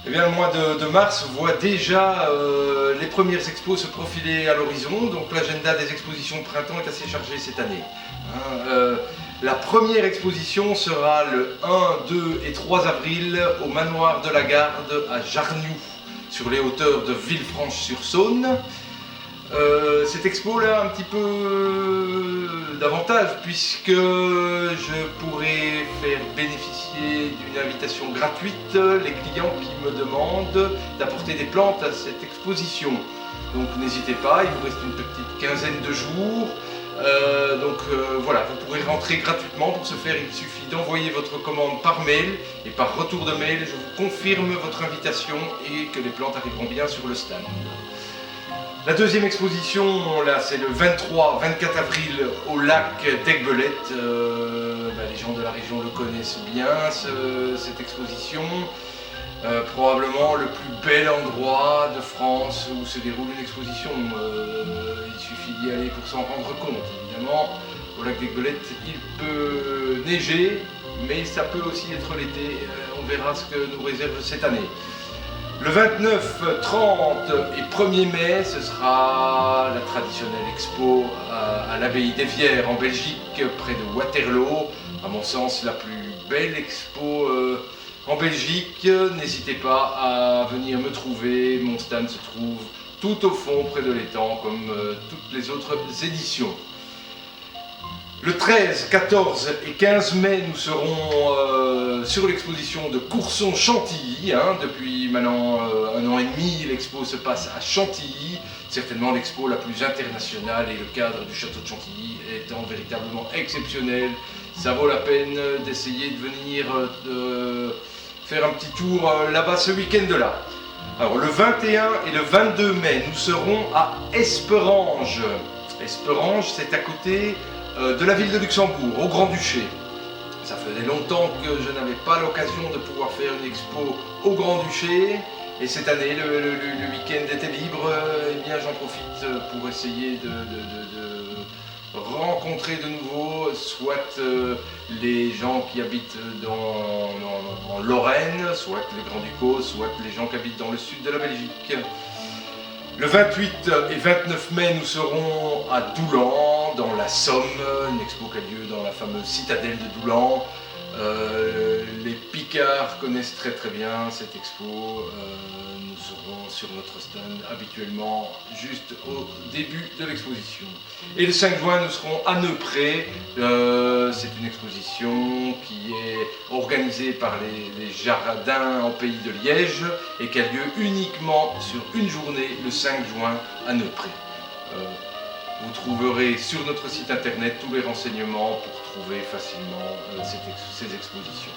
Eh bien, le mois de mars voit déjà les premières expos se profiler à l'horizon, donc l'agenda des expositions de printemps est assez chargé cette année. La première exposition sera le 1, 2 et 3 avril au manoir de la Garde à Jarniou, sur les hauteurs de Villefranche-sur-Saône. Cette expo-là a un petit peu d'avantage puisque je pourrai faire bénéficier d'une invitation gratuite les clients qui me demandent d'apporter des plantes à cette exposition. Donc n'hésitez pas, il vous reste une petite quinzaine de jours. Voilà, vous pourrez rentrer gratuitement. Pour ce faire, il suffit d'envoyer votre commande par mail et par retour de mail, je vous confirme votre invitation et que les plantes arriveront bien sur le stand. La deuxième exposition, là, c'est le 23-24 avril au lac d'Aiguebelette. Les gens de la région le connaissent bien, cette exposition. Probablement le plus bel endroit de France où se déroule une exposition. Il suffit d'y aller pour s'en rendre compte. Évidemment, au lac d'Aiguebelette, il peut neiger, mais ça peut aussi être l'été. On verra ce que nous réserve cette année. Le 29, 30 et 1er mai, ce sera la traditionnelle expo à l'abbaye d'Évières en Belgique, près de Waterloo. À mon sens, la plus belle expo en Belgique. N'hésitez pas à venir me trouver. Mon stand se trouve tout au fond, près de l'étang, comme toutes les autres éditions. Le 13, 14 et 15 mai, nous serons sur l'exposition de Courson-Chantilly. Depuis maintenant 1 an et demi, l'expo se passe à Chantilly. Certainement l'expo la plus internationale et le cadre du château de Chantilly étant véritablement exceptionnel. Ça vaut la peine d'essayer de venir faire un petit tour là-bas ce week-end-là. Alors le 21 et le 22 mai, nous serons à Esperange. Esperange, c'est à côté de la ville de Luxembourg, au Grand-Duché. Ça faisait longtemps que je n'avais pas l'occasion de pouvoir faire une expo au Grand-Duché. Et cette année, le week-end était libre. Eh bien, j'en profite pour essayer de rencontrer de nouveau soit les gens qui habitent en Lorraine, soit les Grands-Ducaux, soit les gens qui habitent dans le sud de la Belgique. Le 28 et 29 mai, nous serons à Doulan, dans la Somme, une expo qui a lieu dans la fameuse citadelle de Doulan. Les Picards connaissent très très bien cette expo. Nous serons sur notre stand habituellement juste au début de l'exposition. Et le 5 juin, nous serons à Neupré. C'est une exposition qui est organisée par les Jardins en Pays de Liège et qui a lieu uniquement sur une journée, le 5 juin, à Neupré. Vous trouverez sur notre site internet tous les renseignements pour trouver facilement ces expositions.